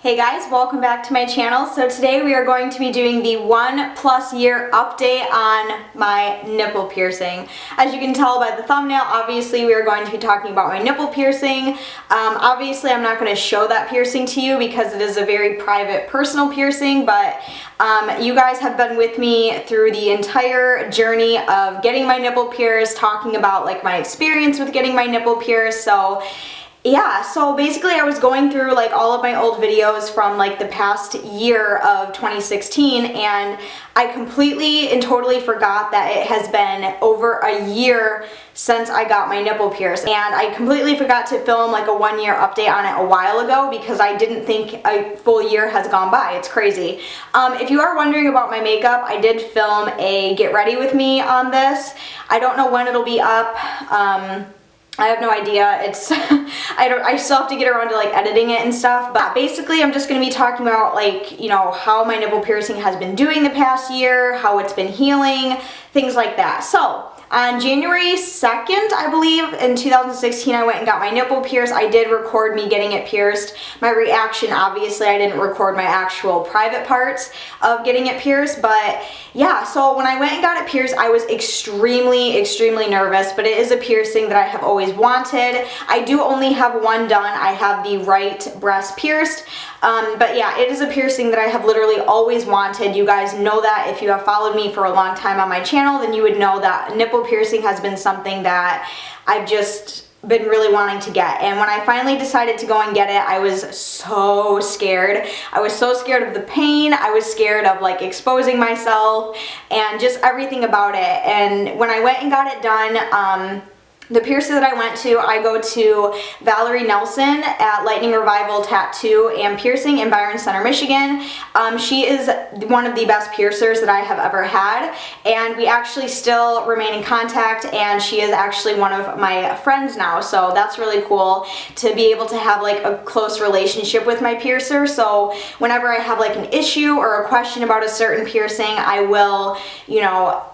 Hey guys, welcome back to my channel. So today we are going to be doing the 1+ year update on my nipple piercing. As you can tell by the thumbnail, obviously we are going to be talking about my nipple piercing. Obviously I'm not going to show that piercing to you because it is a very private, personal piercing, but you guys have been with me through the entire journey of getting my nipple pierced, talking about like my experience with getting my nipple pierced. So yeah, so basically I was going through like all of my old videos from like the past year of 2016, and I completely and totally forgot that it has been over a year since I got my nipple pierced, and I completely forgot to film like a 1 year update on it a while ago because I didn't think a full year has gone by. It's crazy. If you are wondering about my makeup, I did film a get ready with me on this. I don't know when it'll be up. I have no idea. It's I still have to get around to like editing it and stuff, but basically I'm just going to be talking about like, you know, how my nipple piercing has been doing the past year, how it's been healing, things like that. So on January 2nd, I believe, in 2016, I went and got my nipple pierced. I did record me getting it pierced. My reaction, obviously, I didn't record my actual private parts of getting it pierced, but yeah, so when I went and got it pierced, I was extremely, extremely nervous, but it is a piercing that I have always wanted. I do only have one done. I have the right breast pierced. But yeah, it is a piercing that I have literally always wanted. You guys know that. If you have followed me for a long time on my channel, then you would know that nipple piercing has been something that I've just been really wanting to get. And when I finally decided to go and get it, I was so scared. I was so scared of the pain. I was scared of like exposing myself and just everything about it. And when I went and got it done, the piercer that I went to, I go to Valerie Nelson at Lightning Revival Tattoo and Piercing in Byron Center, Michigan. She is one of the best piercers that I have ever had, and we actually still remain in contact, and she is actually one of my friends now, so that's really cool to be able to have like a close relationship with my piercer. So whenever I have like an issue or a question about a certain piercing, I will, you know,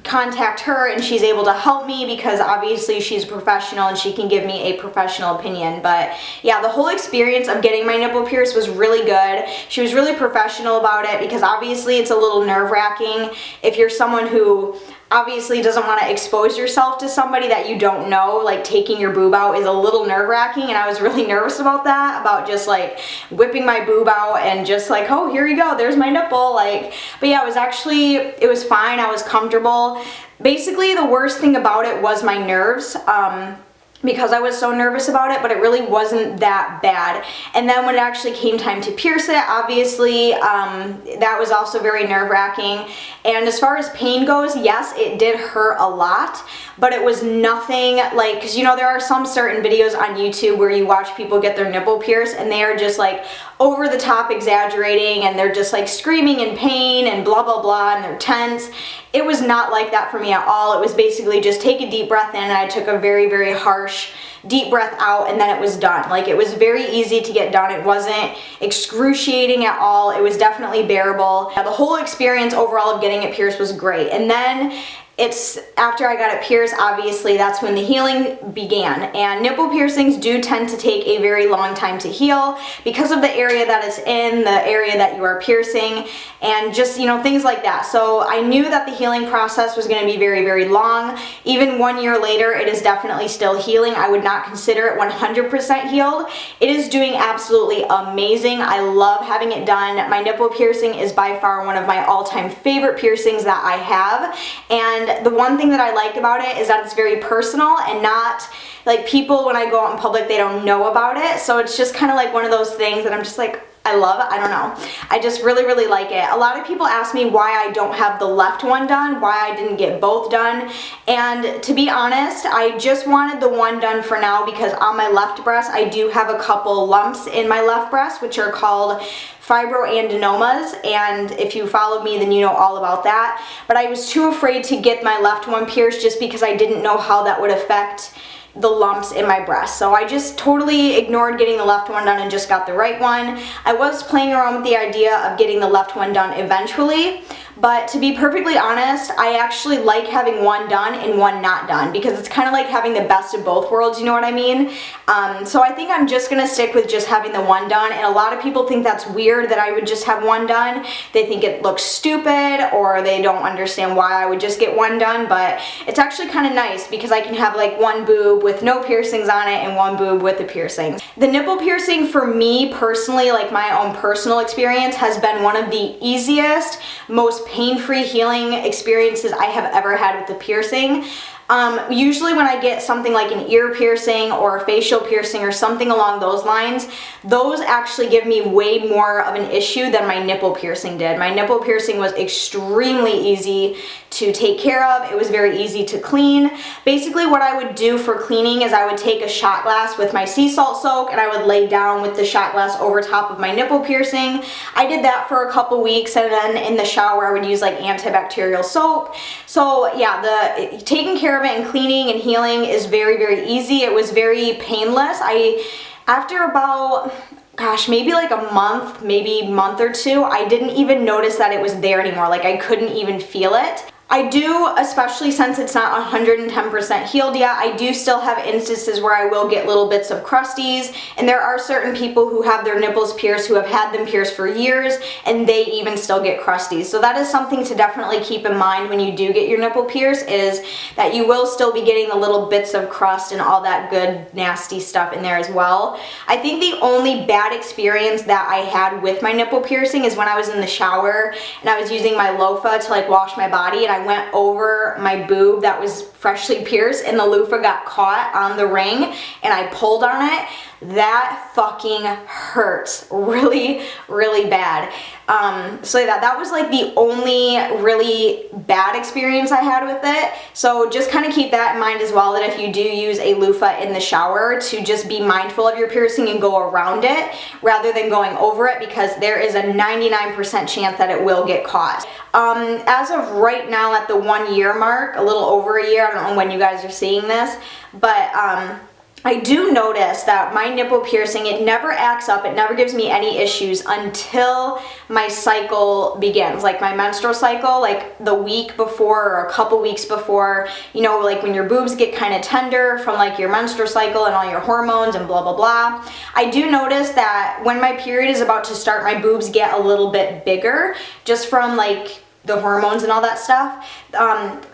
contact her, and she's able to help me because obviously she's a professional and she can give me a professional opinion. But yeah, the whole experience of getting my nipple pierced was really good. She was really professional about it because obviously it's a little nerve-wracking if you're someone who obviously doesn't want to expose yourself to somebody that you don't know. Like taking your boob out is a little nerve-wracking, and I was really nervous about that, about just like whipping my boob out and just like, oh, here you go, there's my nipple. Like, but yeah, it was fine. I was comfortable. Basically the worst thing about it was my nerves, because I was so nervous about it, but it really wasn't that bad. And then when it actually came time to pierce it, obviously that was also very nerve-wracking. And as far as pain goes, yes, it did hurt a lot, but it was nothing like, because you know there are some certain videos on YouTube where you watch people get their nipple pierced and they are just like over the top exaggerating, and they're just like screaming in pain and blah blah blah, and they're tense. It was not like that for me at all. It was basically just take a deep breath in, and I took a very, very harsh deep breath out, and then it was done. Like, it was very easy to get done. It wasn't excruciating at all. It was definitely bearable. The whole experience overall of getting it pierced was great. And then it's after I got it pierced, obviously that's when the healing began. And nipple piercings do tend to take a very long time to heal because of the area that it's in, the area that you are piercing, and just, you know, things like that. So I knew that the healing process was going to be very, very long. Even 1 year later, it is definitely still healing. I would not consider it 100% healed. It is doing absolutely amazing. I love having it done. My nipple piercing is by far one of my all-time favorite piercings that I have. And the one thing that I like about it is that it's very personal, and not like people, when I go out in public, they don't know about it. So it's just kind of like one of those things that I'm just like, I love it. I don't know. I just really, really like it. A lot of people ask me why I don't have the left one done, why I didn't get both done. And to be honest, I just wanted the one done for now because on my left breast, I do have a couple lumps in my left breast, which are called fibroadenomas, and if you followed me, then you know all about that. But I was too afraid to get my left one pierced just because I didn't know how that would affect the lumps in my breast. So I just totally ignored getting the left one done and just got the right one. I was playing around with the idea of getting the left one done eventually, But to be perfectly honest, I actually like having one done and one not done, because it's kind of like having the best of both worlds, you know what I mean? So I think I'm just gonna stick with just having the one done, and a lot of people think that's weird that I would just have one done. They think it looks stupid, or they don't understand why I would just get one done, but it's actually kind of nice because I can have like one boob with no piercings on it and one boob with the piercings. The nipple piercing for me personally, like my own personal experience, has been one of the easiest, most pain-free healing experiences I have ever had with the piercing. Usually when I get something like an ear piercing or a facial piercing or something along those lines, those actually give me way more of an issue than my nipple piercing did. My nipple piercing was extremely easy to take care of. It was very easy to clean. Basically what I would do for cleaning is I would take a shot glass with my sea salt soak and I would lay down with the shot glass over top of my nipple piercing. I did that for a couple weeks, and then in the shower I would use like antibacterial soap. So yeah, taking care of it and cleaning and healing is very, very easy. It was very painless. After about, gosh, maybe like a month, maybe month or two, I didn't even notice that it was there anymore. Like I couldn't even feel it. I do, especially since it's not 110% healed yet, I do still have instances where I will get little bits of crusties, and there are certain people who have their nipples pierced who have had them pierced for years, and they even still get crusties. So that is something to definitely keep in mind when you do get your nipple pierced, is that you will still be getting the little bits of crust and all that good nasty stuff in there as well. I think the only bad experience that I had with my nipple piercing is when I was in the shower and I was using my loofah to like wash my body, and I went over my boob that was freshly pierced and the loofah got caught on the ring and I pulled on it. That fucking hurts really, really bad. So that was like the only really bad experience I had with it. So just kind of keep that in mind as well, that if you do use a loofah in the shower, to just be mindful of your piercing and go around it rather than going over it, because there is a 99% chance that it will get caught. As of right now, at the 1 year mark, a little over a year, I don't know when you guys are seeing this, but I do notice that my nipple piercing, it never acts up, it never gives me any issues until my cycle begins, like my menstrual cycle, like the week before or a couple weeks before, you know, like when your boobs get kind of tender from like your menstrual cycle and all your hormones and blah blah blah. I do notice that when my period is about to start, my boobs get a little bit bigger just from like the hormones and all that stuff.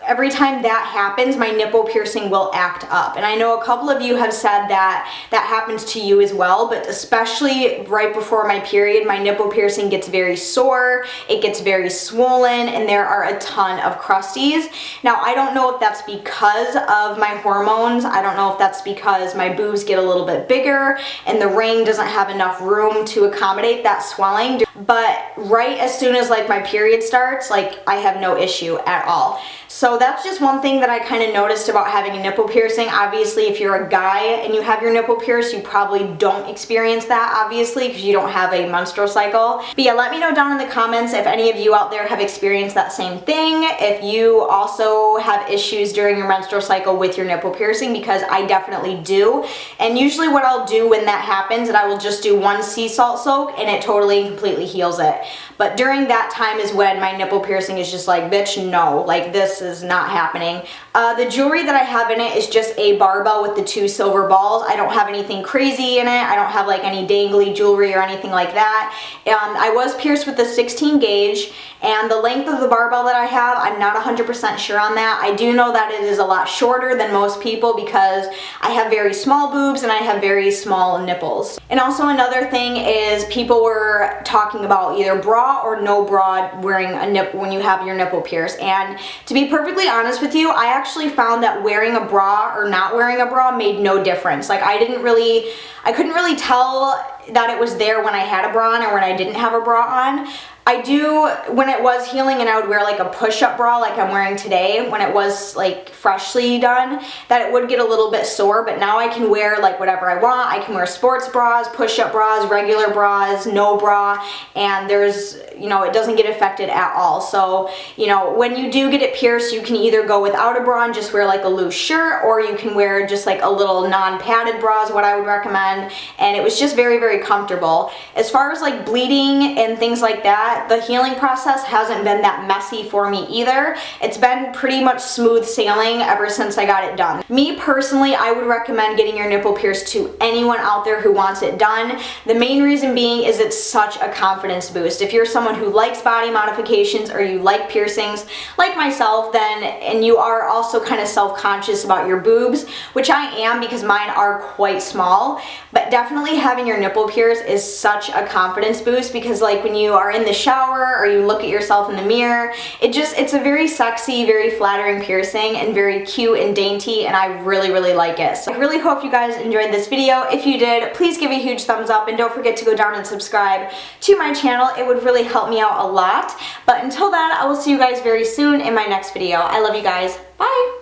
Every time that happens, my nipple piercing will act up. And I know a couple of you have said that that happens to you as well, but especially right before my period, my nipple piercing gets very sore, it gets very swollen, and there are a ton of crusties. Now, I don't know if that's because of my hormones. I don't know if that's because my boobs get a little bit bigger and the ring doesn't have enough room to accommodate that swelling. But right as soon as like my period starts, like I have no issue at all. So that's just one thing that I kind of noticed about having a nipple piercing. Obviously, if you're a guy and you have your nipple pierced, you probably don't experience that, obviously, because you don't have a menstrual cycle. But yeah, let me know down in the comments if any of you out there have experienced that same thing, if you also have issues during your menstrual cycle with your nipple piercing, because I definitely do. And usually what I'll do when that happens is I will just do one sea salt soak and it totally and completely heals it. But during that time is when my nipple piercing is just like, bitch, no, like this is not happening. The jewelry that I have in it is just a barbell with the 2 silver balls. I don't have anything crazy in it. I don't have like any dangly jewelry or anything like that. I was pierced with the 16 gauge, and the length of the barbell that I have, I'm not 100% sure on that. I do know that it is a lot shorter than most people because I have very small boobs and I have very small nipples. And also another thing is people were talking about either bra or no bra wearing a nipple when you have your nipple pierced. And to be perfectly honest with you, I actually found that wearing a bra or not wearing a bra made no difference. Like I couldn't really tell that it was there when I had a bra on or when I didn't have a bra on. I do, when it was healing and I would wear like a push-up bra like I'm wearing today, when it was like freshly done, that it would get a little bit sore, but now I can wear like whatever I want. I can wear sports bras, push-up bras, regular bras, no bra, and there's, you know, it doesn't get affected at all. So, you know, when you do get it pierced, you can either go without a bra and just wear like a loose shirt, or you can wear just like a little non-padded bra is what I would recommend. And it was just very, very very comfortable. As far as like bleeding and things like that, the healing process hasn't been that messy for me either. It's been pretty much smooth sailing ever since I got it done. Me personally, I would recommend getting your nipple pierced to anyone out there who wants it done. The main reason being is it's such a confidence boost. If you're someone who likes body modifications or you like piercings like myself, then, and you are also kind of self-conscious about your boobs, which I am because mine are quite small, but definitely having your nipple pierced is such a confidence boost because like when you are in the shower or you look at yourself in the mirror, it's a very sexy, very flattering piercing and very cute and dainty, and I really, really like it. So I really hope you guys enjoyed this video. If you did, please give a huge thumbs up and don't forget to go down and subscribe to my channel. It would really help me out a lot. But until then, I will see you guys very soon in my next video. I love you guys. Bye!